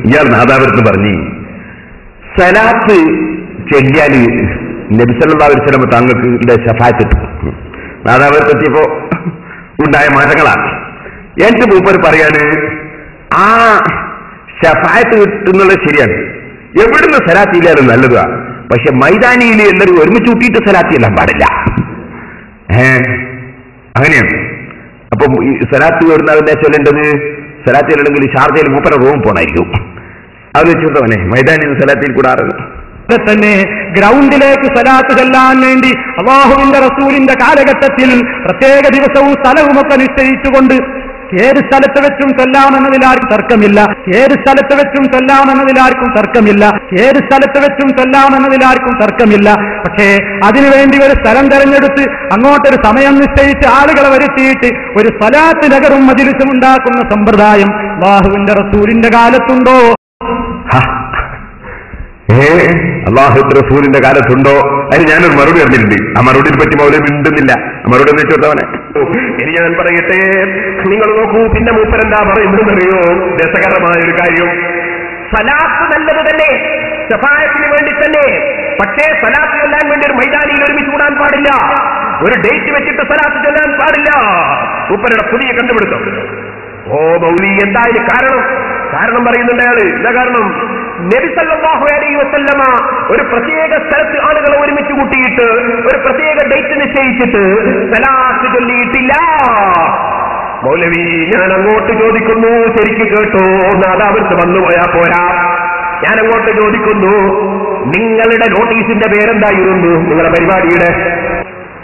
ഇയാൾ നാദാപുരത്ത് പറഞ്ഞു, സലാത്ത് ചെല്ലിയാല് നബി സല്ലല്ലാഹു അലൈഹി വസല്ലം താങ്കൾക്ക് ശഫാഅത്ത് കിട്ടും. നാദാപുരത്തെത്തിയപ്പോ ഉണ്ടായ മാറ്റങ്ങളാണ്. എന്റെ മൂപ്പർ പറയാണ്, ആ ശഫാഅത്ത് കിട്ടുന്നുള്ളത് ശരിയാണ്, എവിടുന്ന് സലാത്ത് ഇല്ലാലും നല്ലതാ, പക്ഷെ മൈതാനിയിൽ എല്ലാവരും ഒരുമിച്ച് കൂട്ടിയിട്ട് സലാത്ത് ചെല്ലാൻ പാടില്ല. അങ്ങനെയാണ്. അപ്പം ഈ സലാത്ത് എവിടുന്ന ചൊല്ലേണ്ടത്? സലാത്ത് ചെല്ലണമെങ്കിൽ ഷാർജയിൽ മൂപ്പര റൂം പോണായിരിക്കും. അത് വെച്ചിട്ടവനെ മൈതാനിയിൽ സലാത്തിൽ കൂടാറുണ്ട്. തന്നെ ഗ്രൗണ്ടിലേക്ക് സലാത്ത് ചെല്ലാൻ വേണ്ടി അല്ലാഹുവിന്റെ റസൂലിന്റെ കാലഘട്ടത്തിൽ പ്രത്യേക ദിവസവും സ്ഥലവുമൊക്കെ നിശ്ചയിച്ചുകൊണ്ട് ഏത് സ്ഥലത്ത് വെച്ചും ചെല്ലാമെന്നതിലാർക്കും തർക്കമില്ല, ഏത് സ്ഥലത്ത് വെച്ചും ചെല്ലാമെന്നതിലാർക്കും തർക്കമില്ല, ഏത് സ്ഥലത്ത് വെച്ചും ചെല്ലാമെന്നതിലാർക്കും തർക്കമില്ല. പക്ഷേ അതിനുവേണ്ടി ഒരു സ്ഥലം തെരഞ്ഞെടുത്ത് അങ്ങോട്ടൊരു സമയം നിശ്ചയിച്ച് ആളുകളെ വരുത്തിയിട്ട് ഒരു സ്വലാത്ത് നഗറും മജ്‌ലിസും ഉണ്ടാക്കുന്ന സമ്പ്രദായം അല്ലാഹുവിന്റെ റസൂലിന്റെ കാലത്തുണ്ടോ? അല്ലാഹുവിന്റെ റസൂലിന്റെ കാലത്തുണ്ടോ? അതിന് ഞാനൊരു മറുപടി പറഞ്ഞിട്ടുണ്ട്. ആ മറുപടിയെ പറ്റി മൗലവി മിണ്ടുന്നില്ല. ആ മറുപടി എന്ന് വെച്ചോട്ടവനെ. ഇനി ഞാൻ പറയട്ടെ, നിങ്ങൾ നോക്കൂ, പിന്നെ മൂപ്പരെന്താ പറയുന്നതെന്നറിയോ? രസകരമായ ഒരു കാര്യം. സലാത്ത് നല്ലത് തന്നെ, ശഫാഅത്തിന് വേണ്ടി തന്നെ. പക്ഷേ സലാത്ത് ചൊല്ലാൻ വേണ്ടി ഒരു മൈതാനിയിൽ ഒരുമിച്ച് കൂടാൻ പാടില്ല, ഒരു ഡേറ്റ് വെച്ചിട്ട് സലാത്ത് ചൊല്ലാൻ പാടില്ല. മൂപ്പരുടെ പുതിയ കണ്ടുപിടുത്തം. ഓ മൗലി, എന്തായാലും കാരണം പറയുന്നുണ്ട് അയാള്. എന്താ കാരണം? നബി സല്ലല്ലാഹു അലൈഹി വസല്ലമ ഒരു പ്രത്യേക സ്ഥലത്ത് ആളുകളെ ഒരുമിച്ച് കൂട്ടിയിട്ട് ഒരു പ്രത്യേക ഡേറ്റ് നിശ്ചയിച്ചിട്ട് സലാത്ത് ചൊല്ലിയിട്ടില്ല. മൗലവി, ഞാൻ അങ്ങോട്ട് ചോദിക്കുന്നു, ശരിക്ക് കേട്ടോ, നാദാപുരത്ത് വന്നുപോയാ പോരാ. ഞാൻ അങ്ങോട്ട് ചോദിക്കുന്നു, നിങ്ങളുടെ നോട്ടീസിന്റെ പേരെന്തായിരുന്നു? നിങ്ങളുടെ പരിപാടിയുടെ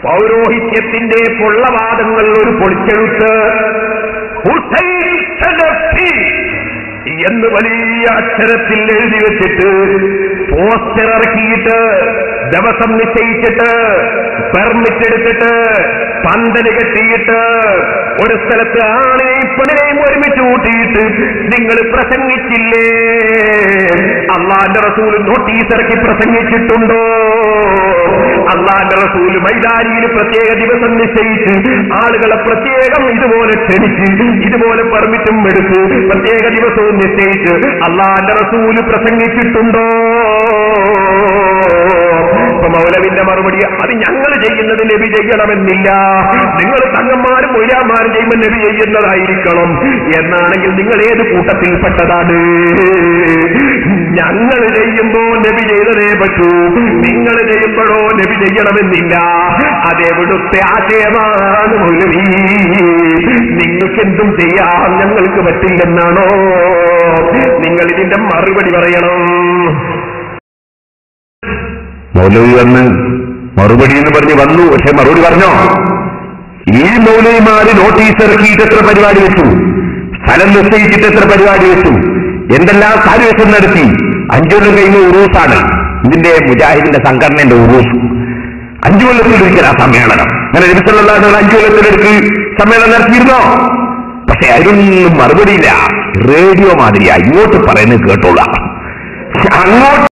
പൗരോഹിത്യത്തിന്റെ പൊള്ളവാദങ്ങൾ ഒരു പൊളിച്ചെഴുത്ത് എന്ന് വലിയ അക്ഷരത്തിൽ എഴുതി വെച്ചിട്ട് പോസ്റ്റർ ഇറക്കിയിട്ട് ദിവസം നിശ്ചയിച്ചിട്ട് പെർമിറ്റ് എടുത്തിട്ട് പന്തല് കെട്ടിയിട്ട് ഒരു സ്ഥലത്ത് ആണിനെയും പെണ്ണിനെയും ഒരുമിച്ച് കൂട്ടിയിട്ട് നിങ്ങൾ പ്രസംഗിച്ചില്ലേ? അള്ളാന്റെ റസൂൽ നോട്ടീസ് ഇറക്കി പ്രസംഗിച്ചിട്ടുണ്ടോ? അള്ളാന്റെ റസൂൽ മൈതാനിയിൽ പ്രത്യേക ദിവസം നിശ്ചയിച്ച് ആളുകളെ പ്രത്യേകം ഇതുപോലെ ക്ഷണിച്ച് ഇതുപോലെ പെർമിറ്റും എടുത്ത് പ്രത്യേക ദിവസവും നിശ്ചയിച്ച് അള്ളാന്റെ റസൂല് പ്രസംഗിച്ചിട്ടുണ്ടോ? ഇപ്പൊ മൗലവിന്റെ മറുപടി, അത് ഞങ്ങൾ ചെയ്യുന്നത് നബി ചെയ്യണമെന്നില്ല, നിങ്ങൾ തങ്ങന്മാരും മൊയ്യാന്മാരും ചെയ്യുമ്പോൾ നബി ചെയ്യുന്നതായിരിക്കണം. എന്നാണെങ്കിൽ നിങ്ങൾ ഏത് കൂട്ടത്തിൽപ്പെട്ടതാണ്? ഞങ്ങൾ ചെയ്യുമ്പോ നബി ചെയ്തതേ പറ്റൂ, നിങ്ങൾ ചെയ്യുമ്പോഴോ നബി ചെയ്യണമെന്നില്ല. അതെവിടുത്തെ ആശയമാണ് മൗലവി? നിങ്ങൾക്കെന്തും ചെയ്യാം, ഞങ്ങൾക്ക് പറ്റില്ലെന്നാണോ? നിങ്ങൾ ഇതിന്റെ മറുപടി പറയണം. മൗലവി വന്ന് മറുപടി എന്ന് പറഞ്ഞ് വന്നു. പക്ഷെ മറുപടി പറഞ്ഞോ? ഈ മൗലവിമാര് നോട്ടീസ് ഇറക്കിയിട്ട് എത്ര പരിപാടി വെച്ചു, സ്ഥലം നിശ്ചയിച്ചിട്ട് എത്ര പരിപാടി വെച്ചു, എന്തെല്ലാം കാര്യവേഷം നടത്തി. 5 കൊല്ലം കഴിഞ്ഞ ഉറൂസാണ് ഇതിന്റെ മുജാഹിദിന്റെ സംഘടനയുടെ ഉറൂസ്. 5 കൊല്ലത്തിലൊരിക്കൽ ആ സമ്മേളനം. അങ്ങനെ നബി സല്ലല്ലാഹു അലൈഹി വസല്ലം 5 കൊല്ലത്തിലൊരിക്കൽ സമ്മേളനം നടത്തിയിരുന്നോ? പക്ഷെ അതിനൊന്നും മറുപടിയില്ല. റേഡിയോ മാതിരിയാ, ഇങ്ങോട്ട് പറയുന്നത് കേട്ടോളാം, അങ്ങോട്ട്